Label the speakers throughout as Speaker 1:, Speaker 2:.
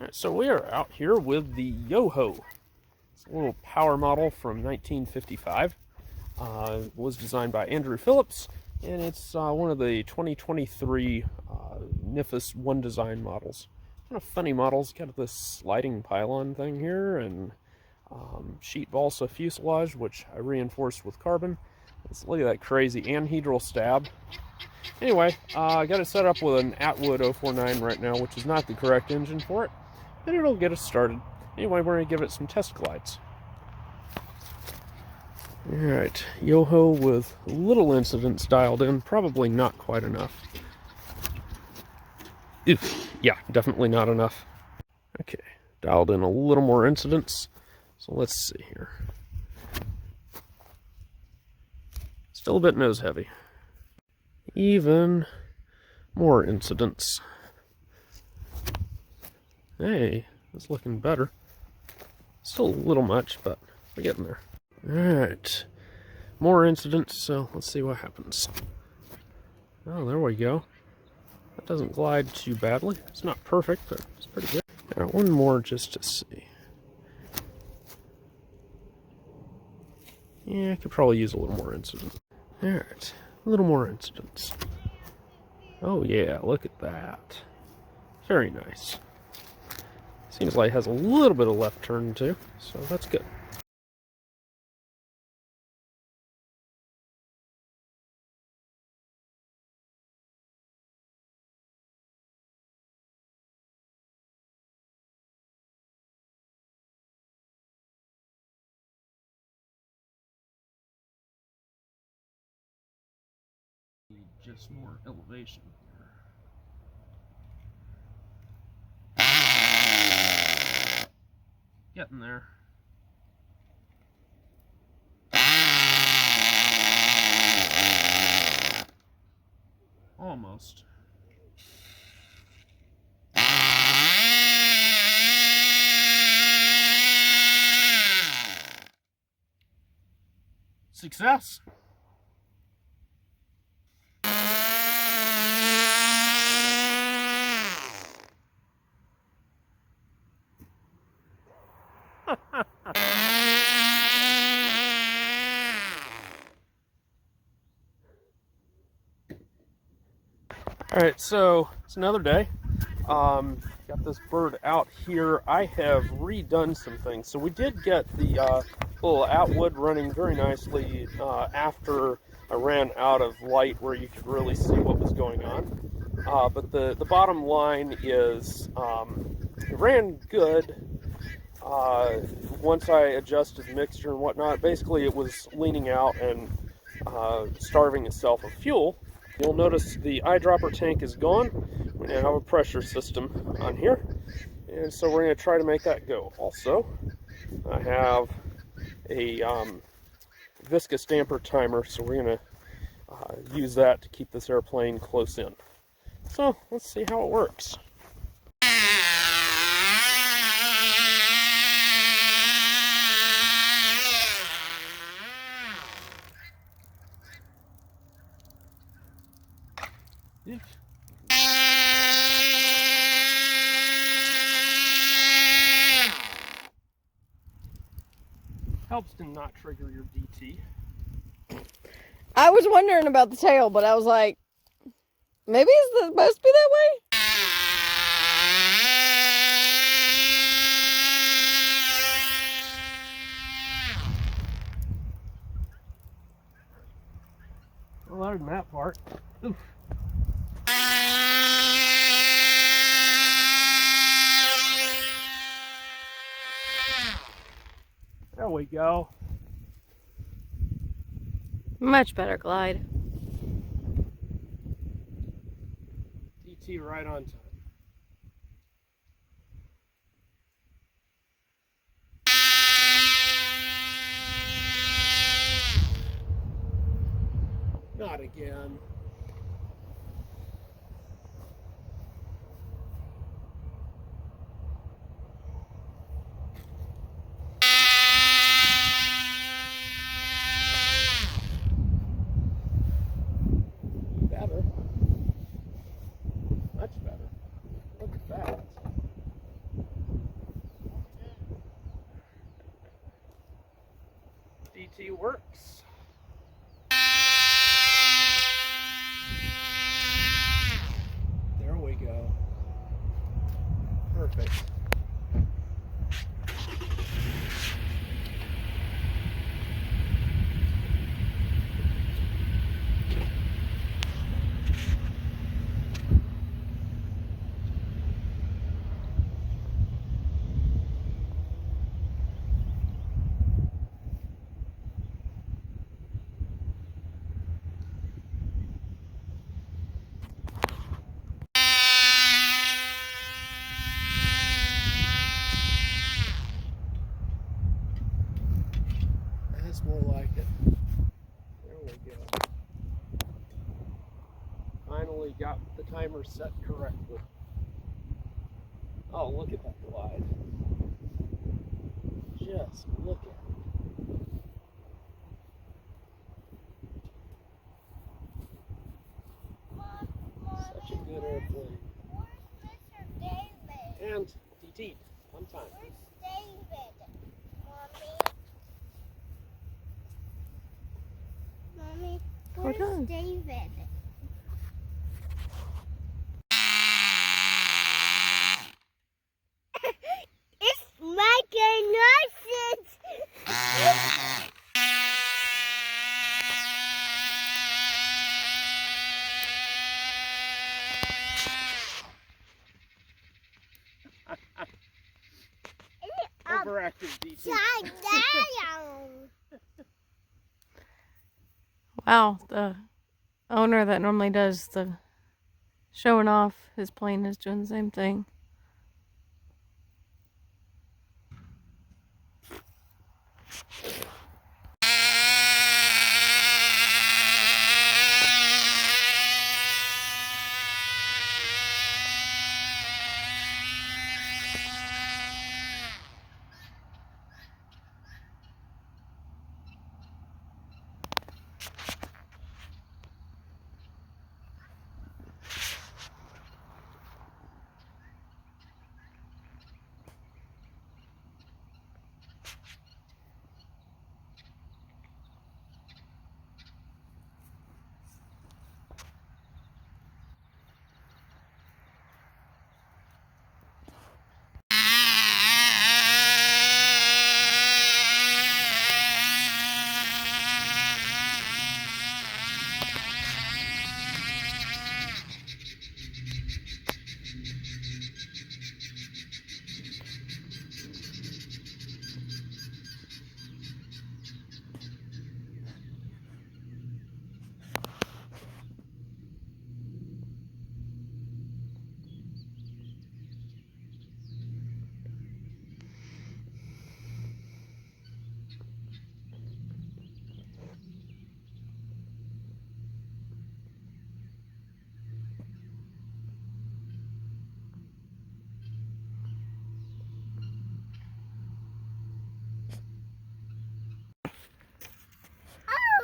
Speaker 1: Alright, so we are out here with the Yoho. It's a little power model from 1955. Was designed by Andrew Phillips, and it's one of the 2023 NIFAS One Design models. Kind of funny models. Got this sliding pylon thing here, and sheet balsa fuselage, which I reinforced with carbon. Look at that crazy anhedral stab. Anyway, I got it set up with an Atwood 049 right now, which is not the correct engine for it, but it'll get us started. Anyway, we're going to give it some test glides. Alright, Yoho with little incidents dialed in, probably not quite enough. Oof, yeah, definitely not enough. Okay, dialed in a little more incidents, so let's see here. Still a bit nose heavy. Even more incidents. Hey, it's looking better. Still a little much, but we're getting there. Alright, more incidents, so let's see what happens. Oh, there we go. That doesn't glide too badly. It's not perfect, but it's pretty good. Alright, one more just to see. Yeah, I could probably use a little more incident. Alright, a little more incidents. Oh yeah, look at that. Very nice. Seems like it has a little bit of left turn too, so that's good. Just more elevation here. Getting there. Almost. Success! Alright, so it's another day. Got this bird out here. I have redone some things. So we did get the little Atwood running very nicely after I ran out of light where you could really see what was going on. But the bottom line is it ran good once I adjusted the mixture and whatnot. Basically, it was leaning out and starving itself of fuel. You'll notice the eyedropper tank is gone. We now have a pressure system on here, and so we're going to try to make that go. Also, I have a viscous damper timer, so we're going to use that to keep this airplane close in. So let's see how it works. Helps to not trigger your DT.
Speaker 2: I was wondering about the tail, but I was like, maybe it's supposed to be that way?
Speaker 1: Well, other than that part. Oof. There we go.
Speaker 2: Much better glide.
Speaker 1: DT right on time. Not again. Better. Much better. Look at that. DT works. There we go. Perfect. That's more like it. There we go. Finally got the timer set correctly. Oh, look at that glide. Just look at it. Such a good airplane.
Speaker 3: Where's Mr. David?
Speaker 1: And DT, on time.
Speaker 3: Where's David? Mommy,
Speaker 2: Hold
Speaker 3: where's
Speaker 2: on.
Speaker 3: David? It's making nonsense.
Speaker 1: Overactive DT.
Speaker 3: Shut down.
Speaker 2: Wow, the owner that normally does the showing off his plane is doing the same thing.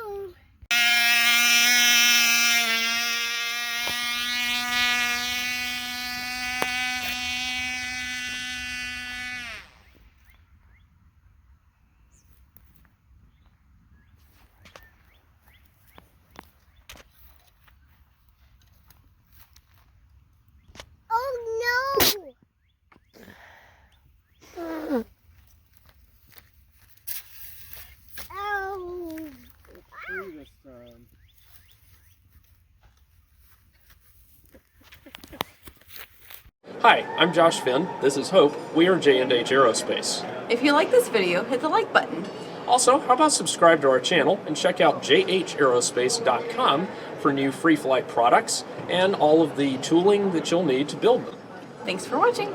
Speaker 3: Oh. Oh no! Oh!
Speaker 1: Through this time. Hi, I'm Josh Finn. This is Hope. We are J&H Aerospace.
Speaker 4: If you like this video, hit the like button.
Speaker 1: Also, how about subscribe to our channel and check out jhaerospace.com for new free flight products and all of the tooling that you'll need to build them.
Speaker 4: Thanks for watching.